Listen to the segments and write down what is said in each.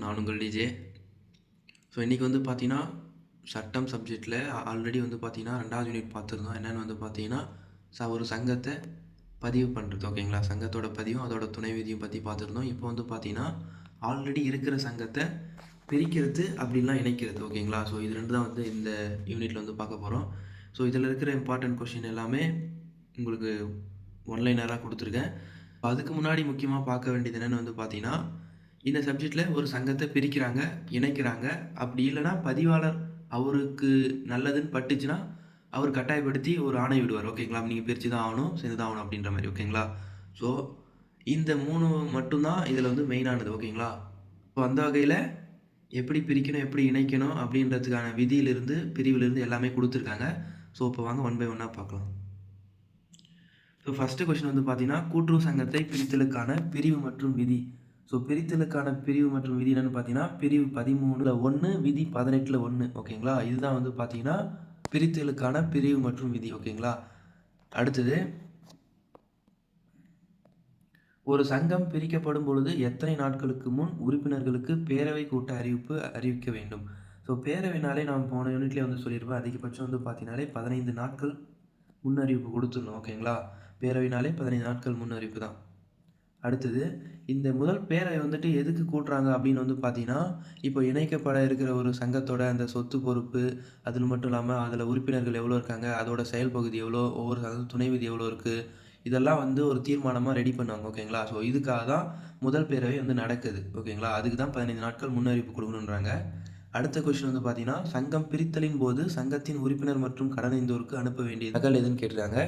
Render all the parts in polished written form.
நான் உங்கள் DJ. So இன்றைக்கி வந்து பார்த்தீங்கன்னா சட்டம் சப்ஜெக்டில் ஆல்ரெடி வந்து பார்த்தீங்கன்னா 2வது யூனிட் பார்த்துருந்தோம். என்னென்னு வந்து பார்த்தீங்கன்னா ஒரு சங்கத்தை பதிவு பண்ணுறது. ஓகேங்களா, சங்கத்தோட பதிவும் அதோட துணை விதியும் பற்றி பார்த்துருந்தோம். இப்போ வந்து பார்த்தீங்கன்னா ஆல்ரெடி இருக்கிற சங்கத்தை பிரிக்கிறது அப்படின்லாம் இணைக்கிறது. ஓகேங்களா, ஸோ இது ரெண்டு தான் வந்து இந்த யூனிட்டில் வந்து பார்க்க போகிறோம். ஸோ இதில் இருக்கிற இம்பார்ட்டன்ட் கொஷின் எல்லாமே உங்களுக்கு ஒன்லைனராக கொடுத்துருக்கேன். அதுக்கு முன்னாடி முக்கியமாக பார்க்க வேண்டியது என்னென்னு வந்து பார்த்தீங்கன்னா, இந்த சப்ஜெக்டில் ஒரு சங்கத்தை பிரிக்கிறாங்க, இணைக்கிறாங்க. அப்படி இல்லைனா பதிவாளர் அவருக்கு நல்லதுன்னு பட்டுச்சுன்னா அவர் கட்டாயப்படுத்தி ஒரு ஆணை விடுவார். ஓகேங்களா, நீங்கள் பிரித்து தான் ஆகணும், சேர்ந்து தான் ஆகணும் அப்படின்ற மாதிரி. ஓகேங்களா, ஸோ இந்த 3 மட்டும்தான் இதில் வந்து மெயினானது. ஓகேங்களா, ஸோ அந்த வகையில் எப்படி பிரிக்கணும், எப்படி இணைக்கணும் அப்படின்றதுக்கான விதியிலிருந்து பிரிவிலிருந்து எல்லாமே கொடுத்துருக்காங்க. ஸோ இப்போ வாங்க ஒன் பை ஒன்னாக பார்க்கலாம். ஸோ ஃபஸ்ட்டு கொஸ்டின் வந்து பார்த்தீங்கன்னா, கூட்டுறவு சங்கத்தை பிரித்தலுக்கான பிரிவு மற்றும் விதி. ஸோ பிரித்தலுக்கான பிரிவு மற்றும் விதி என்னென்னு பார்த்தீங்கன்னா, பிரிவு 13ல் 1, விதி 18ல் 1. ஓகேங்களா, இதுதான் வந்து பார்த்தீங்கன்னா பிரித்தலுக்கான பிரிவு மற்றும் விதி. ஓகேங்களா, அடுத்தது ஒரு சங்கம் பிரிக்கப்படும் பொழுது எத்தனை நாட்களுக்கு முன் உறுப்பினர்களுக்கு பேரவை கூட்ட அறிவிக்க வேண்டும். ஸோ பேரவைனாலே நாம் போன யூனிட்லேயே வந்து சொல்லியிருப்போம், அதிகபட்சம் வந்து பார்த்தீங்கன்னாலே 15 நாட்கள் முன்னறிவிப்பு கொடுத்துடணும். ஓகேங்களா, பேரவைனாலே 15 நாட்கள் முன்னறிவிப்பு தான். அடுத்தது இந்த முதல் பேரவை வந்துட்டு எதுக்கு கூட்டுறாங்க அப்படின்னு வந்து பார்த்தீங்கன்னா, இப்போ இணைக்கப்பட இருக்கிற ஒரு சங்கத்தோட அந்த சொத்து பொறுப்பு, அதில் மட்டும் இல்லாமல் அதில் உறுப்பினர்கள் எவ்வளோ இருக்காங்க, அதோட செயல் பகுதி எவ்வளோ, ஒவ்வொரு சங்க துணை விதி எவ்வளோ இருக்குது, இதெல்லாம் வந்து ஒரு தீர்மானமாக ரெடி பண்ணுவாங்க. ஓகேங்களா, ஸோ இதுக்காக தான் முதல் பேரவை வந்து நடக்குது. ஓகேங்களா, அதுக்கு தான் 15 நாட்கள் முன்னறிவிப்பு கொடுக்கணுன்றாங்க. அடுத்த கொஸ்டின் வந்து பார்த்தீங்கன்னா, சங்கம் பிரித்தலின் போது சங்கத்தின் உறுப்பினர் மற்றும் கடனைந்தோருக்கு அனுப்ப வேண்டிய நகல் எதுன்னு கேட்டுருக்காங்க.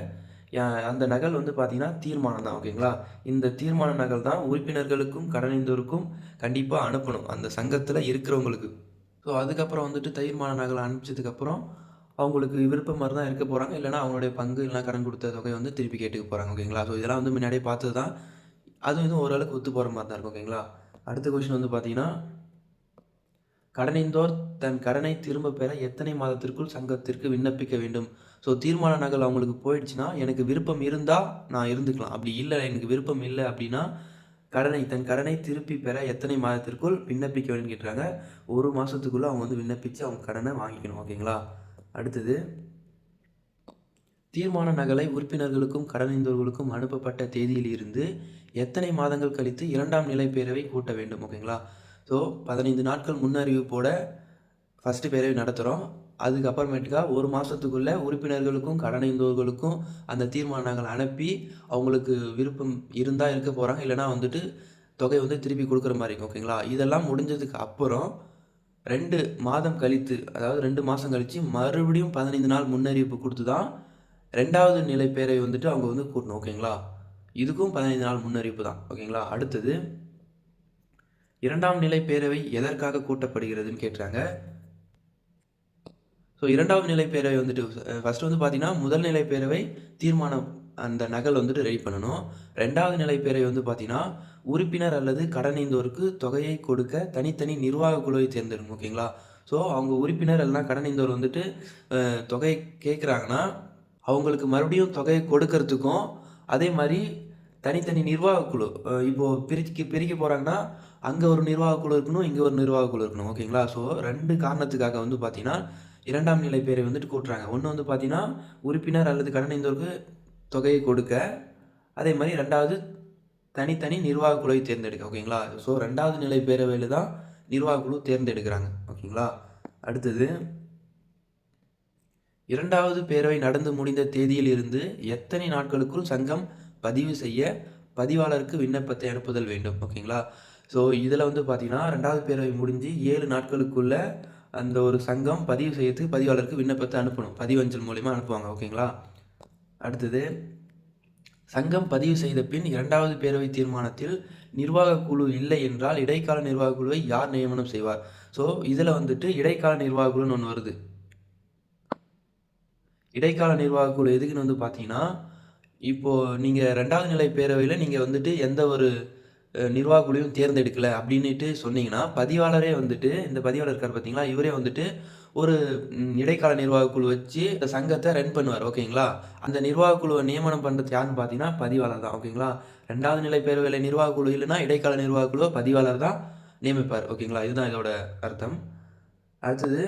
அந்த நகல் வந்து பார்த்தீங்கன்னா தீர்மானம் தான். ஓகேங்களா, இந்த தீர்மான நகல் தான் உறுப்பினர்களுக்கும் கடனைந்தோருக்கும் கண்டிப்பாக அனுப்பணும், அந்த சங்கத்தில் இருக்கிறவங்களுக்கு. ஸோ அதுக்கப்புறம் வந்துட்டு தீர்மான நகல் அனுப்பிச்சதுக்கப்புறம் அவங்களுக்கு விருப்பம் மாதிரி தான் இருக்க போகிறாங்க, இல்லைனா அவங்களுடைய பங்கு இல்லைனா கடன் கொடுத்த தொகை வந்து திருப்பி கேட்டுக்க போகிறாங்க. ஓகேங்களா, ஸோ இதெல்லாம் வந்து முன்னாடியே பார்த்தது தான், அதுவும் இதுவும் ஓரளவுக்கு ஒத்து போகிற மாதிரி தான் இருக்கும். ஓகேங்களா, அடுத்த கொஸ்டின் வந்து பார்த்தீங்கன்னா, கடனைந்தோர் தன் கடனை திரும்ப பெற எத்தனை மாதத்திற்குள் சங்கத்திற்கு விண்ணப்பிக்க வேண்டும். ஸோ தீர்மான நகல் அவங்களுக்கு போயிடுச்சுன்னா, எனக்கு விருப்பம் இருந்தால் நான் இருந்துக்கலாம், அப்படி இல்லை எனக்கு விருப்பம் இல்லை அப்படின்னா தன் கடனை திருப்பி பெற எத்தனை மாதத்திற்குள் விண்ணப்பிக்க வேணும்னு கேட்டுறாங்க. 1 மாதத்துக்குள்ளே அவங்க வந்து விண்ணப்பித்து அவங்க கடனை வாங்கிக்கணும். ஓகேங்களா, அடுத்தது தீர்மான நகலை உறுப்பினர்களுக்கும் கடனைந்தோர்களுக்கும் அனுப்பப்பட்ட தேதியில் இருந்து எத்தனை மாதங்கள் கழித்து 2ஆம் நிலை பேரவை கூட்ட வேண்டும். ஓகேங்களா, ஸோ 15 நாட்கள் முன்னறிவிப்போட ஃபஸ்ட்டு பேரவை நடத்துகிறோம். அதுக்கப்புறமேட்டுக்கா 1 மாதத்துக்குள்ளே உறுப்பினர்களுக்கும் கடனைந்தோர்களுக்கும் அந்த தீர்மானங்கள் அனுப்பி அவங்களுக்கு விருப்பம் இருந்தால் இருக்க போகிறாங்க, இல்லைனா வந்துட்டு தொகை வந்து திருப்பி கொடுக்குற மாதிரி இருக்கும். ஓகேங்களா, இதெல்லாம் முடிஞ்சதுக்கு அப்புறம் 2 மாதம் கழித்து, அதாவது 2 மாதம் கழித்து மறுபடியும் 15 நாள் முன்னறிவிப்பு கொடுத்து தான் 2வது நிலை பேரவை வந்துட்டு அவங்க வந்து கூட்டணும். ஓகேங்களா, இதுக்கும் 15 நாள் முன்னறிவிப்பு தான். ஓகேங்களா, அடுத்தது 2ஆம் நிலை பேரவை எதற்காக கூட்டப்படுகிறதுன்னு கேட்டுறாங்க. ஸோ 2வது நிலை பேரவை வந்துட்டு ஃபஸ்ட்டு வந்து பார்த்தீங்கன்னா, முதல் நிலை பேரவை தீர்மானம் அந்த நகல் வந்துட்டு ரெடி பண்ணணும். 2வது நிலை பேரவை வந்து பார்த்தீங்கன்னா, உறுப்பினர் அல்லது கடனைந்தோருக்கு தொகையை கொடுக்க தனித்தனி நிர்வாக குழுவை தேர்ந்தெடுக்கணும். ஓகேங்களா, ஸோ அவங்க உறுப்பினர் இல்லைனா கடனைந்தோர் வந்துட்டு தொகை கேட்குறாங்கன்னா, அவங்களுக்கு மறுபடியும் தொகையை கொடுக்கறதுக்கும், அதே மாதிரி தனித்தனி நிர்வாக குழு, இப்போது பிரிக்க போகிறாங்கன்னா அங்கே ஒரு நிர்வாக குழு இருக்கணும், இங்கே ஒரு நிர்வாக குழு இருக்கணும். ஓகேங்களா, ஸோ 2 காரணத்துக்காக வந்து பார்த்தீங்கன்னா 2ஆம் நிலை பேரவை வந்துட்டு கூட்டுறாங்க. ஒன்று வந்து பார்த்தீங்கன்னா, உறுப்பினர் அல்லது கடனைந்தோருக்கு தொகையை கொடுக்க, அதே மாதிரி 2வது தனித்தனி நிர்வாக குழுவை தேர்ந்தெடுக்க. ஓகேங்களா, ஸோ 2வது நிலை பேரவையில் தான் நிர்வாக குழு தேர்ந்தெடுக்கிறாங்க. ஓகேங்களா, அடுத்தது 2வது பேரவை நடந்து முடிந்த தேதியில் இருந்து எத்தனை நாட்களுக்குள் சங்கம் பதிவு செய்ய பதிவாளருக்கு விண்ணப்பத்தை அனுப்புதல் வேண்டும். ஓகேங்களா, ஸோ இதில் வந்து பார்த்தீங்கன்னா 2வது பேரவை முடிஞ்சு 7 நாட்களுக்குள்ளே அந்த ஒரு சங்கம் பதிவு செய்யறதுக்கு பதிவாளருக்கு விண்ணப்பத்தை அனுப்பணும், பதிவஞ்சல் மூலயமா அனுப்புவாங்க. ஓகேங்களா, அடுத்தது சங்கம் பதிவு செய்த பின் 2வது பேரவை தீர்மானத்தில் நிர்வாக குழு இல்லை என்றால் இடைக்கால நிர்வாக குழுவை யார் நியமனம் செய்வார். ஸோ இதில் வந்துட்டு இடைக்கால நிர்வாக குழுன்னு ஒன்று வருது. இடைக்கால நிர்வாக குழு எதுக்குன்னு வந்து பார்த்தீங்கன்னா, இப்போது நீங்கள் 2வது நிலை பேரவையில் நீங்கள் வந்துட்டு எந்த ஒரு நிர்வாக குழுவையும் தேர்ந்தெடுக்கலை அப்படின்ட்டு சொன்னீங்கன்னா, பதிவாளரே வந்துட்டு இந்த பதிவாளர் இருக்கார் பார்த்தீங்களா, இவரே வந்துட்டு ஒரு இடைக்கால நிர்வாக குழு வச்சு இந்த சங்கத்தை ரன் பண்ணுவார். ஓகேங்களா, அந்த நிர்வாக குழுவை நியமனம் பண்ணுறது யாருன்னு பார்த்தீங்கன்னா பதிவாளர் தான். ஓகேங்களா, 2வது நிலை பேரவையில் நிர்வாக குழு இல்லைன்னா இடைக்கால நிர்வாக குழுவை பதிவாளர் தான் நியமிப்பார். ஓகேங்களா, இதுதான் இதோட அர்த்தம். அடுத்தது,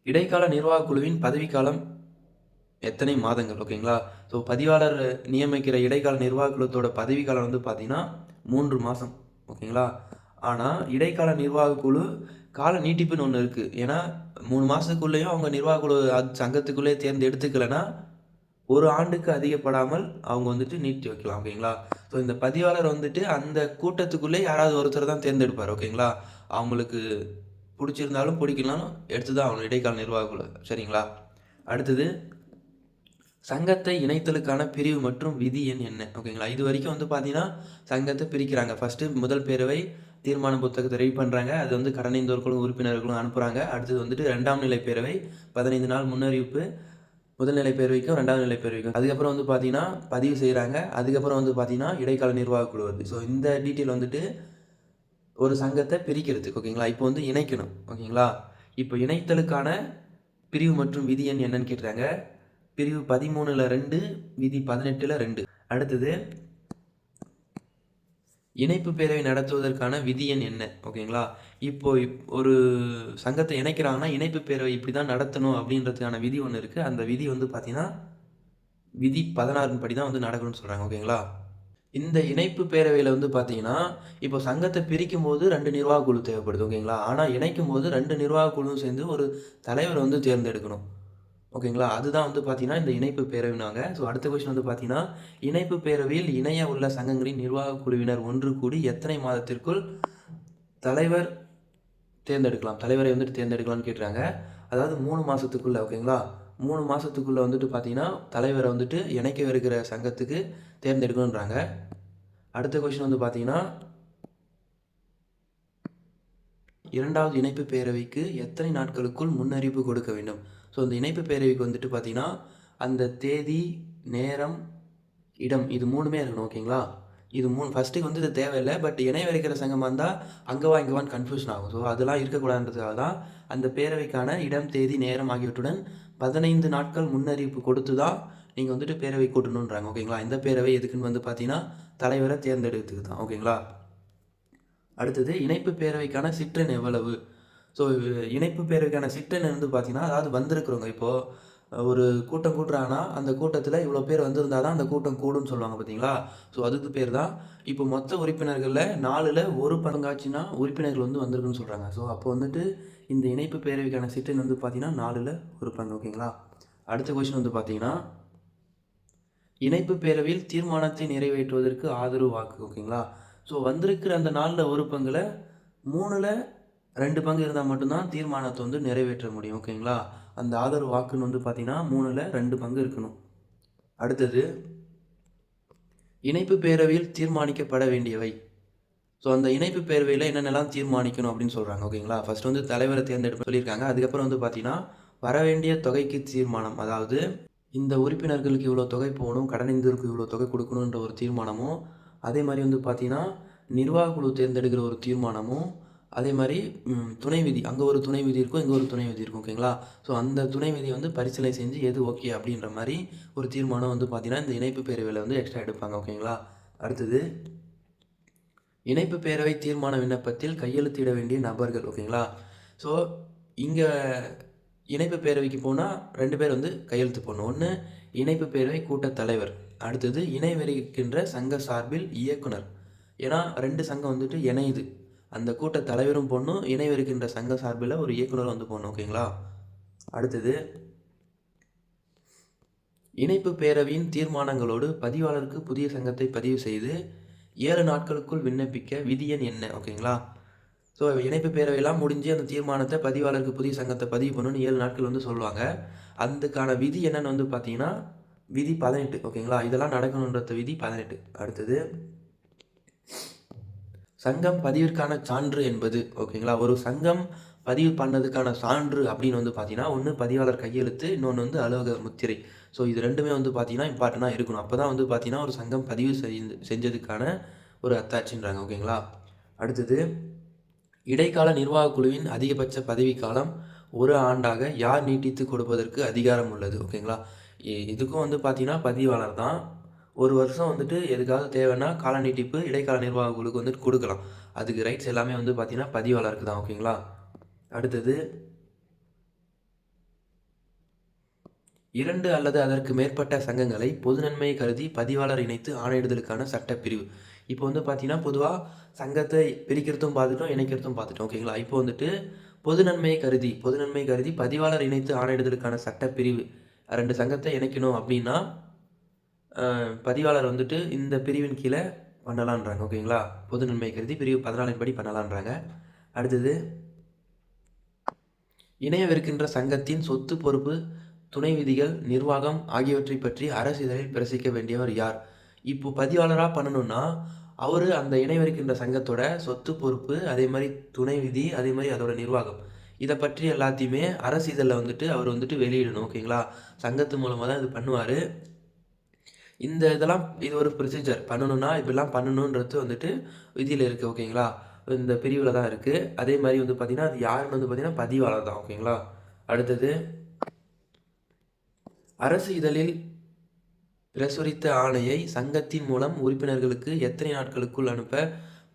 இடைக்கால நிர்வாக குழுவின் பதவிக்காலம் எத்தனை மாதங்கள்? ஓகேங்களா, ஸோ பதிவாளர் நியமிக்கிற இடைக்கால நிர்வாக குழுத்தோட பதவிக்காலம் வந்து பார்த்தீங்கன்னா 3 மாதம். ஓகேங்களா, ஆனால் இடைக்கால நிர்வாக குழு கால நீட்டிப்புன்னு ஒன்று இருக்குது. ஏன்னா 3 மாதத்துக்குள்ளேயும் அவங்க நிர்வாக குழு சங்கத்துக்குள்ளே தேர்ந்தெடுத்துக்கலைன்னா 1 ஆண்டுக்கு அதிகப்படாமல் அவங்க வந்துட்டு நீட்டி வைக்கலாம். ஓகேங்களா, ஸோ இந்த பதிவாளர் வந்துட்டு அந்த கூட்டத்துக்குள்ளே யாராவது ஒருத்தர் தான் தேர்ந்தெடுப்பார். ஓகேங்களா, அவங்களுக்கு பிடிச்சிருந்தாலும் பிடிக்கலனாலும் எடுத்து தான் ஆகணும் இடைக்கால நிர்வாக குழு. சரிங்களா, அடுத்தது, சங்கத்தை இணைத்தலுக்கான பிரிவு மற்றும் விதி எண் என்ன? ஓகேங்களா, இது வரைக்கும் வந்து பார்த்தீங்கன்னா சங்கத்தை பிரிக்கிறாங்க. ஃபஸ்ட்டு முதல் பேரவை தீர்மான புத்தகத்தை ரெடி பண்ணுறாங்க. அது வந்து கடனைந்தோர்களும் உறுப்பினர்களும் அனுப்புகிறாங்க. அடுத்தது வந்துட்டு 2ஆம் நிலை பேரவை 15 நாள் முன்னறிவிப்பு முதல் நிலை பேரவைக்கும் 2ஆவது நிலை பேரவைக்கும். அதுக்கப்புறம் வந்து பார்த்தீங்கன்னா பதிவு செய்கிறாங்க. அதுக்கப்புறம் வந்து பார்த்தீங்கன்னா இடைக்கால நிர்வாக குழு வருது. ஸோ இந்த டீட்டெயில் வந்துட்டு ஒரு சங்கத்தை பிரிக்கிறதுக்கு. ஓகேங்களா, இப்போ வந்து இணைக்கணும். ஓகேங்களா, இப்போ இணைத்தலுக்கான பிரிவு மற்றும் விதி எண் என்னன்னு கேட்டுறாங்க. பிரிவு 13ல் 2, விதி 18ல் 2. அடுத்தது, இணைப்பு பேரவை நடத்துவதற்கான விதி எண் என்ன? ஓகேங்களா, இப்போ ஒரு சங்கத்தை இணைக்கிறாங்கன்னா இணைப்பு பேரவை இப்படி தான் நடத்தணும் அப்படின்றதுக்கான விதி ஒன்று இருக்குது. அந்த விதி வந்து பார்த்தீங்கன்னா விதி 16 படி தான் வந்து நடக்கணும்னு சொல்கிறாங்க. ஓகேங்களா, இந்த இணைப்பு பேரவையில் வந்து பார்த்தீங்கன்னா இப்போ சங்கத்தை பிரிக்கும் போது 2 நிர்வாக குழு தேவைப்படுது. ஓகேங்களா, ஆனால் இணைக்கும் போது 2 நிர்வாக குழுவும் சேர்ந்து ஒரு தலைவர் வந்து தேர்ந்தெடுக்கணும். ஓகேங்களா, அதுதான் வந்து பார்த்தீங்கன்னா இந்த இணைப்பு பேரவைனாங்க. ஸோ அடுத்த கொஸ்டின் வந்து பார்த்தீங்கன்னா, இணைப்பு பேரவையில் இணைய உள்ள சங்கங்களின் நிர்வாக குழுவினர் ஒன்று கூடி எத்தனை மாதத்திற்குள் தலைவர் தேர்ந்தெடுக்கலாம்? தலைவரை வந்துட்டு தேர்ந்தெடுக்கலாம்னு கேட்டுறாங்க. அதாவது 3 மாதத்துக்குள்ளே. ஓகேங்களா, 3 மாதத்துக்குள்ளே வந்துட்டு பார்த்தீங்கன்னா தலைவரை வந்துட்டு இணைக்கவிருக்கிற சங்கத்துக்கு தேர்ந்தெடுக்கணுன்றாங்க. அடுத்த கொஸ்டின் வந்து பார்த்தீங்கன்னா, 2வது இணைப்பு பேரவைக்கு எத்தனை நாட்களுக்குள் முன்னறிவிப்பு கொடுக்க வேண்டும்? ஸோ இந்த இணைப்பு பேரவைக்கு வந்துட்டு பார்த்தீங்கன்னா அந்த தேதி, நேரம், இடம் இது 3மே இருக்கணும். ஓகேங்களா, இது 3 ஃபஸ்ட்டுக்கு வந்து இது தேவையில்லை. பட் இணைய வைக்கிற சங்கமாக இருந்தால் அங்கேவா இங்கேவான்னு கன்ஃபியூஷன் ஆகும். ஸோ அதெல்லாம் இருக்கக்கூடாதுன்றதுக்காக தான் அந்த பேரவைக்கான இடம், தேதி, நேரம் ஆகியவற்றுடன் 15 நாட்கள் முன்னறிவிப்பு கொடுத்து தான் நீங்கள் வந்துட்டு பேரவை கூட்டணுன்றாங்க. ஓகேங்களா, இந்த பேரவை எதுக்குன்னு வந்து பார்த்தீங்கன்னா தலைவரை தேர்ந்தெடுக்கிறதுக்கு தான். ஓகேங்களா, அடுத்தது, இணைப்பு பேரவைக்கான சிற்றெண் எவ்வளவு? ஸோ இணைப்பு பேரவைக்கான சிற்றெண் வந்து பார்த்தீங்கன்னா அதாவது வந்திருக்கிறவங்க இப்போது ஒரு கூட்டம் கூட்டுறாங்கன்னா அந்த கூட்டத்தில் இவ்வளோ பேர் வந்திருந்தால் தான் அந்த கூட்டம் கூடுன்னு சொல்லுவாங்க பார்த்தீங்களா. ஸோ அதுக்கு பேர் தான் இப்போ மொத்த உறுப்பினர்களில் 4ல் 1 பங்காச்சுன்னா உறுப்பினர்கள் வந்து வந்திருக்குன்னு சொல்கிறாங்க. ஸோ அப்போ வந்துட்டு இந்த இணைப்பு பேரவைக்கான சிற்றெண் வந்து பார்த்தீங்கன்னா 4ல் 1 பங்கு. ஓகேங்களா, அடுத்த கொஸ்டின் வந்து பார்த்தீங்கன்னா, இணைப்பு பேரவையில் தீர்மானத்தை நிறைவேற்றுவதற்கு ஆதரவு வாக்கு. ஓகேங்களா, ஸோ வந்திருக்கிற அந்த 4ல் 1 பங்கில் 3ல் 2 பங்கு இருந்தால் மட்டும்தான் தீர்மானத்தை வந்து நிறைவேற்ற முடியும். ஓகேங்களா, அந்த ஆதரவு வாக்குன்னு வந்து பார்த்தீங்கன்னா 3ல் 2 பங்கு இருக்கணும். அடுத்தது, இணைப்பு பேரவையில் தீர்மானிக்கப்பட வேண்டியவை. ஸோ அந்த இணைப்பு பேரவையில் என்னென்னலாம் தீர்மானிக்கணும் அப்படின்னு சொல்கிறாங்க. ஓகேங்களா, ஃபஸ்ட் வந்து தலைவரை தேர்ந்தெடுப்பு சொல்லியிருக்காங்க. அதுக்கப்புறம் வந்து பார்த்தீங்கன்னா வரவேண்டிய தொகைக்கு தீர்மானம், அதாவது இந்த உறுப்பினர்களுக்கு இவ்வளோ தொகை போகணும், கடனிந்தருக்கு இவ்வளோ தொகை கொடுக்கணுன்ற ஒரு தீர்மானமும், அதே மாதிரி வந்து பார்த்தீங்கன்னா நிர்வாக குழு தேர்ந்தெடுக்கிற ஒரு தீர்மானமும், அதே மாதிரி துணை விதி, அங்கே ஒரு துணை விதி இருக்கும், இங்கே ஒரு துணை விதி இருக்கும். ஓகேங்களா, ஸோ அந்த துணை விதியை வந்து பரிசீலனை செஞ்சு எது ஓகே அப்படின்ற மாதிரி ஒரு தீர்மானம் வந்து பார்த்தீங்கன்னா இந்த இணைப்பு பேரவையில் வந்து எக்ஸ்ட்ரா எடுப்பாங்க. ஓகேங்களா, அடுத்தது, இணைப்பு பேரவை தீர்மான விண்ணப்பத்தில் கையெழுத்திட வேண்டிய நபர்கள். ஓகேங்களா, ஸோ இங்கே இணைப்பு பேரவைக்கு போனால் 2 பேர் வந்து கையெழுத்து போடணும். ஒன்று இணைப்பு பேரவை கூட்டத் தலைவர், அடுத்தது இணைவருகின்ற சங்க சார்பில் இயக்குனர். ஏன்னா 2 சங்கம் வந்துட்டு இணையுது, அந்த கூட்ட தலைவரும் போடணும், இணைவருகின்ற சங்க சார்பில் ஒரு இயக்குனர் வந்து போடணும். ஓகேங்களா, அடுத்தது, இணைப்பு பேரவையின் தீர்மானங்களோடு பதிவாளருக்கு புதிய சங்கத்தை பதிவு செய்து 7 நாட்களுக்குள் விண்ணப்பிக்க விதி எண் என்ன? ஓகேங்களா, ஸோ இணைப்பு பேரவையெல்லாம் முடிஞ்சு அந்த தீர்மானத்தை பதிவாளருக்கு புதிய சங்கத்தை பதிவு பண்ணணும்னு 7 நாட்கள் வந்து சொல்லுவாங்க. அதுக்கான விதி என்னன்னு வந்து பார்த்தீங்கன்னா விதி 18. ஓகேங்களா, இதெல்லாம் நடக்கணுன்றது விதி 18. அடுத்தது, சங்கம் பதிவிற்கான சான்று என்பது. ஓகேங்களா, ஒரு சங்கம் பதிவு பண்ணதுக்கான சான்று அப்படின்னு வந்து பார்த்தீங்கன்னா ஒன்று பதிவாளர் கையெழுத்து, இன்னொன்று வந்து அலுவலக முத்திரை. ஸோ இது 2மே வந்து பார்த்தீங்கன்னா இம்பார்ட்டண்ட்டாக இருக்கணும். அப்போ தான் வந்து பார்த்தீங்கன்னா ஒரு சங்கம் பதிவு செஞ்சதுக்கான ஒரு அத்தாட்சின்றாங்க. ஓகேங்களா, அடுத்தது, இடைக்கால நிர்வாக குழுவின் அதிகபட்ச பதவிக்காலம் 1 ஆண்டாக யார் நீட்டித்து கொடுப்பதற்கு அதிகாரம் உள்ளது? ஓகேங்களா, இதுக்கும் வந்து பார்த்தீங்கன்னா பதிவாளர் தான். 1 வருஷம் வந்துட்டு எதுக்காவது தேவைன்னா கால நீட்டிப்பு இடைக்கால நிர்வாக குழுக்கு வந்துட்டு கொடுக்கலாம். அதுக்கு ரைட்ஸ் எல்லாமே வந்து பார்த்தீங்கன்னா பதிவாளருக்கு தான். ஓகேங்களா. அடுத்தது 2 அல்லது அதற்கு மேற்பட்ட சங்கங்களை பொது நன்மை கருதி பதிவாளர் இணைத்து ஆணையிடுதலுக்கான சட்டப்பிரிவு. இப்போ வந்து பார்த்தீங்கன்னா, பொதுவா சங்கத்தை பிரிக்கிறதும் பார்த்துட்டோம், இணைக்கிறதும் பார்த்துட்டோம். ஓகேங்களா. இப்போ வந்துட்டு பொது நன்மை கருதி பதிவாளர் இணைத்து ஆணையிடுதலுக்கான சட்டப்பிரிவு. 2 சங்கத்தை இணைக்கணும் அப்படின்னா, பதிவாளர் வந்துட்டு இந்த பிரிவின் கீழே பண்ணலான்றாங்க. ஓகேங்களா. பொது நன்மை கருதி பிரிவு 14 படி பண்ணலான்றாங்க. அடுத்தது இணையவிருக்கின்ற சங்கத்தின் சொத்து, பொறுப்பு, துணை விதிகள், நிர்வாகம் ஆகியவற்றை பற்றி அரசிதழில் பிரசிக்க வேண்டியவர் யார்? இப்போ பதிவாளராக பண்ணணும்னா அவர் அந்த இணையவிருக்கின்ற சங்கத்தோட சொத்து, பொறுப்பு, அதே மாதிரி துணை விதி, அதே மாதிரி அதோட நிர்வாகம் இதை பற்றி எல்லாத்தையுமே அரசிதழில் வந்துட்டு அவர் வந்துட்டு வெளியிடணும். ஓகேங்களா. சங்கத்து மூலமாக தான் இது பண்ணுவார். இது ஒரு ப்ரொசீஜர் பண்ணணும்னா இப்படிலாம் பண்ணணுன்றது வந்துட்டு விதியில் இருக்குது. ஓகேங்களா. இந்த பிரிவில் தான் இருக்குது. அதே மாதிரி வந்து பார்த்திங்கன்னா அது யாருன்னு வந்து பார்த்திங்கன்னா பதிவாளர் தான். ஓகேங்களா. அடுத்தது அரசு இதழில் பிரசுரித்த ஆணையை சங்கத்தின் மூலம் உறுப்பினர்களுக்கு எத்தனை நாட்களுக்குள் அனுப்ப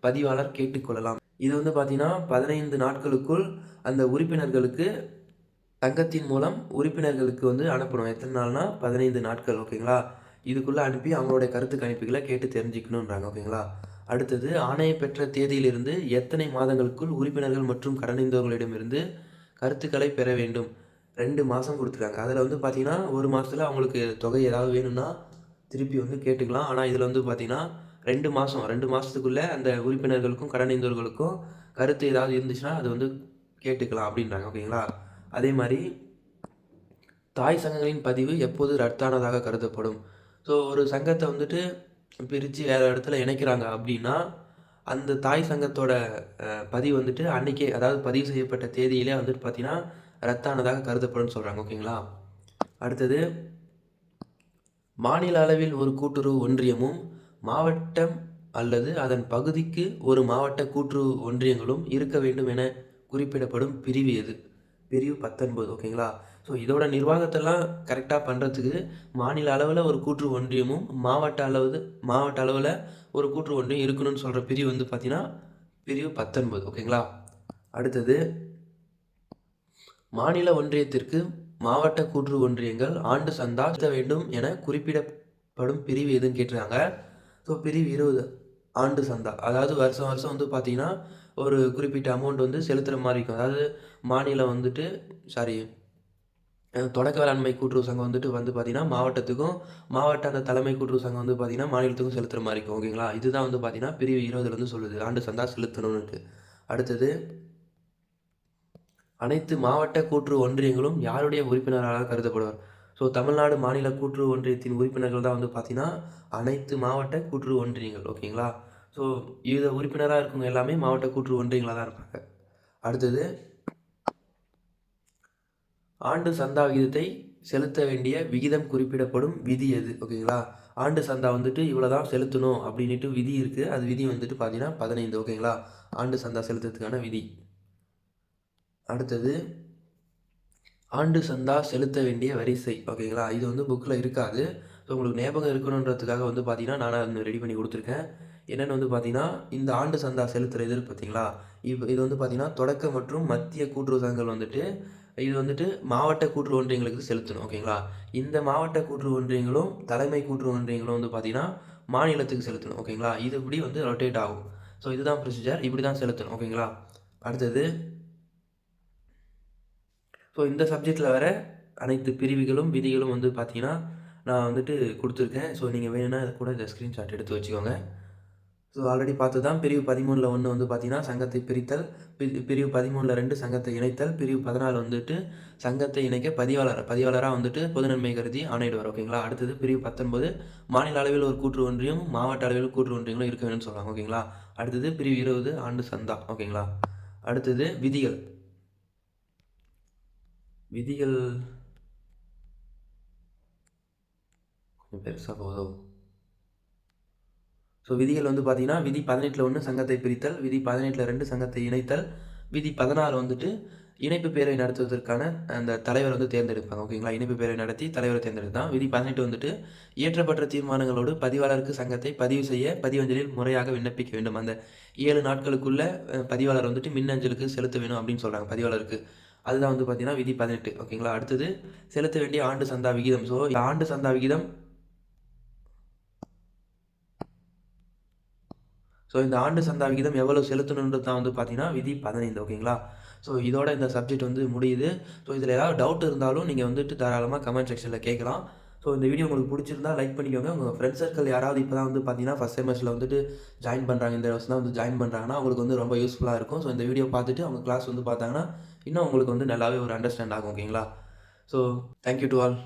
பதிவாளர் கேட்டுக்கொள்ளலாம்? இது வந்து பார்த்தீங்கன்னா 15 நாட்களுக்குள் அந்த உறுப்பினர்களுக்கு சங்கத்தின் மூலம் உறுப்பினர்களுக்கு வந்து அனுப்பணும். எத்தனை நாள்னா 15 நாட்கள். ஓகேங்களா. இதுக்குள்ளே அனுப்பி அவங்களுடைய கருத்து கணிப்புகளை கேட்டு தெரிஞ்சுக்கணுன்றாங்க. ஓகேங்களா. அடுத்தது ஆணையை பெற்ற தேதியிலிருந்து எத்தனை மாதங்களுக்குள் உறுப்பினர்கள் மற்றும் கடனிந்தவர்களிடமிருந்து கருத்துக்களை பெற வேண்டும்? 2 மாதம் கொடுத்துருக்காங்க. அதில் வந்து பார்த்திங்கன்னா 1 மாதத்தில் அவங்களுக்கு தொகை ஏதாவது வேணும்னா திருப்பி வந்து கேட்டுக்கலாம். ஆனால் இதில் வந்து பார்த்திங்கன்னா 2 மாதத்துக்குள்ளே அந்த உறுப்பினர்களுக்கும் கடனிந்தவர்களுக்கும் கருத்து ஏதாவது இருந்துச்சுன்னா அது வந்து கேட்டுக்கலாம் அப்படின்றாங்க. ஓகேங்களா. அதே மாதிரி தாய் சங்கங்களின் பதிவு எப்போது ரத்தானதாக கருதப்படும்? ஸோ ஒரு சங்கத்தை வந்துட்டு பிரித்து வேறு இடத்துல இணைக்கிறாங்க அப்படின்னா அந்த தாய் சங்கத்தோட பதிவு வந்துட்டு அன்றைக்கே, அதாவது பதிவு செய்யப்பட்ட தேதியிலே வந்துட்டு பார்த்திங்கன்னா ரத்தானதாக கருதப்படும் சொல்கிறாங்க. ஓகேங்களா. அடுத்தது மாநில அளவில் ஒரு கூட்டுறவு ஒன்றியமும் மாவட்டம் அல்லது அதன் பகுதிக்கு ஒரு மாவட்ட கூட்டுறவு ஒன்றியங்களும் இருக்க வேண்டும் என குறிப்பிடப்படும் பிரிவு எது? பிரிவு 19. ஓகேங்களா. ஸோ இதோட நிர்வாகத்தெல்லாம் கரெக்டாக பண்ணுறதுக்கு மாநில அளவில் ஒரு கூட்டுறவு ஒன்றியமும் மாவட்ட அளவில் ஒரு கூட்டுறவு ஒன்றியம் இருக்கணும்னு சொல்கிற பிரிவு வந்து பார்த்திங்கன்னா பிரிவு 19. ஓகேங்களா. அடுத்தது மாநில ஒன்றியத்திற்கு மாவட்ட கூட்டுறவு ஒன்றியங்கள் ஆண்டு சந்தா செலுத்த வேண்டும் என குறிப்பிடப்படும் பிரிவு எதுன்னு கேட்டுருக்காங்க. ஸோ பிரிவு 20 ஆண்டு சந்தா. அதாவது வருஷம் வந்து பார்த்திங்கன்னா ஒரு குறிப்பிட்ட அமௌண்ட் வந்து செலுத்துகிற மாதிரி இருக்கும். அதாவது மாநிலம் வந்துட்டு தொடக்க வேளாண்மை கூட்டுறவு சங்கம் வந்துட்டு வந்து பார்த்திங்கன்னா மாவட்டத்துக்கும், மாவட்ட அந்த தலைமை கூட்டுறவு சங்கம் வந்து பார்த்திங்கன்னா மாநிலத்துக்கும் செலுத்துகிற மாதிரி இருக்கும். ஓகேங்களா. இதுதான் வந்து பார்த்திங்கன்னா பிரிவு 20 வந்து சொல்லுது ஆண்டு சந்தா செலுத்தணும்னுட்டு. அடுத்தது அனைத்து மாவட்ட கூட்டுறவு ஒன்றியங்களும் யாருடைய உறுப்பினராக கருதப்படுவார்? ஸோ தமிழ்நாடு மாநில கூட்டுறவு ஒன்றியத்தின் உறுப்பினர்கள் தான் வந்து பார்த்திங்கன்னா அனைத்து மாவட்ட கூட்டுறவு ஒன்றியங்கள். ஓகேங்களா. ஸோ இதில் உறுப்பினராக இருக்கவங்க எல்லாமே மாவட்ட கூட்டுறவு ஒன்றியங்களாக தான் இருப்பாங்க. அடுத்தது ஆண்டு சந்தா விகிதத்தை செலுத்த வேண்டிய விகிதம் குறிப்பிடப்படும் விதி எது? ஓகேங்களா. ஆண்டு சந்தா வந்துட்டு இவ்வளோ தான் செலுத்தணும் அப்படின்ட்டு விதி இருக்குது. அது விதி வந்துட்டு பார்த்தீங்கன்னா 15. ஓகேங்களா. ஆண்டு சந்தா செலுத்துறதுக்கான விதி. அடுத்தது ஆண்டு சந்தா செலுத்த வேண்டிய வரிசை. ஓகேங்களா. இது வந்து புக்கில் இருக்காது. ஸோ உங்களுக்கு ஞாபகம் இருக்கணுன்றதுக்காக வந்து பார்த்தீங்கன்னா நான் அதை ரெடி பண்ணி கொடுத்துருக்கேன். என்னென்னு வந்து பார்த்தீங்கன்னா இந்த ஆண்டு சந்தா செலுத்துகிற இது பார்த்தீங்களா, இது வந்து பார்த்தீங்கன்னா தொடக்க மற்றும் மத்திய கூட்டுறவு சங்கங்கள் வந்துட்டு இது வந்துட்டு மாவட்ட கூட்டுறவு ஒன்றியங்களுக்கு செலுத்தணும். ஓகேங்களா. இந்த மாவட்ட கூட்டுறவு ஒன்றியங்களும் தலைமை கூட்டுறவு ஒன்றியங்களும் வந்து பார்த்திங்கன்னா மாநிலத்துக்கு செலுத்தணும். ஓகேங்களா. இது இப்படி வந்து ரொட்டேட் ஆகும். ஸோ இதுதான் ப்ரொசீஜர், இப்படி தான் செலுத்தணும். ஓகேங்களா. அடுத்தது ஸோ இந்த சப்ஜெக்டில் வர அனைத்து பிரிவுகளும் விதிகளும் வந்து பார்த்திங்கன்னா நான் வந்துட்டு கொடுத்துருக்கேன். ஸோ நீங்கள் வேணும்னா இதை கூட இந்த ஸ்க்ரீன்ஷாட் எடுத்து வச்சுக்கோங்க. ஸோ ஆல்ரெடி பார்த்து தான் பிரிவு 13 1 வந்து பார்த்திங்கன்னா சங்கத்தை பிரித்தல், பிரிவு 13 2 சங்கத்தை இணைத்தல், பிரிவு 14 வந்துட்டு சங்கத்தை இணைக்க பதிவாளராக வந்துட்டு பொது நன்மை கருதி ஆணையிடுவார். ஓகேங்களா. அடுத்தது பிரிவு 19 மாநில அளவில் ஒரு கூட்டுறவு ஒன்றியம் மாவட்ட அளவில் கூட்டுறவு ஒன்றியங்களும் இருக்க வேணும்னு சொல்கிறாங்க. ஓகேங்களா. அடுத்தது பிரிவு 20 ஆண்டு சந்தா. ஓகேங்களா. அடுத்தது விதிகள் கொஞ்சம் பெருசாக போதும். ஸோ விதிகள் வந்து பார்த்தீங்கன்னா விதி 18 1 சங்கத்தை பிரித்தல், விதி 18 2 சங்கத்தை இணைத்தல், விதி 16 வந்துட்டு இணைப்பு பேரவை நடத்துவதற்கான அந்த தலைவர் வந்து தேர்ந்தெடுப்பாங்க. ஓகேங்களா? இணைப்பு பேரவை நடத்தி தலைவரை தேர்ந்தெடுத்தான். விதி 18 வந்துட்டு இயற்றப்பட்ட தீர்மானங்களோடு பதிவாளருக்கு சங்கத்தை பதிவு செய்ய பதிவஞ்சலில் முறையாக விண்ணப்பிக்க வேண்டும். அந்த 7 நாட்களுக்குள்ள பதிவாளர் வந்துட்டு மின்னஞ்சலுக்கு செலுத்த வேணும் அப்படின்னு சொல்றாங்க பதிவாளருக்கு. அதுதான் வந்து பார்த்தீங்கன்னா விதி 18. ஓகேங்களா? அடுத்தது செலுத்த வேண்டிய ஆண்டு சந்தா விகிதம். ஸோ ஆண்டு சந்தா விகிதம் இந்த ஆண்டு சந்தா விகிதம் எவ்வளவு செலுத்தணுன்றது தான் வந்து பார்த்தீங்கன்னா விதி 15. ஓகேங்களா? ஸோ இதோட இந்த சப்ஜெக்ட் வந்து முடியுது. ஸோ இதில ஏதாவது டவுட் இருந்தாலும் நீங்க வந்துட்டு தாராளமா கமெண்ட் செக்ஷன்ல கேட்கலாம். ஸோ இந்த வீடியோ உங்களுக்கு பிடிச்சிருந்தா லைக் பண்ணிக்கோங்க. உங்க ஃப்ரெண்ட்ஸ் சர்க்கிள் யாராவது இப்போ தான் வந்து பார்த்தீங்கன்னா ஃபர்ஸ்ட் செமஸ்டர்ல வந்துட்டு ஜாயின் பண்றாங்க. இந்த வருஷம் தான் வந்து ஜாயின் பண்றாங்கன்னா, அவங்களுக்கு வந்து ரொம்ப யூஸ்ஃபுல்லா இருக்கும். ஸோ இந்த வீடியோ பார்த்துட்டு அவங்க கிளாஸ் வந்து பார்த்தாங்கன்னா, இன்னும் உங்களுக்கு வந்து நல்லாவே ஒரு அண்டர்ஸ்டாண்ட் ஆகும். ஓகேங்களா? So thank you to all.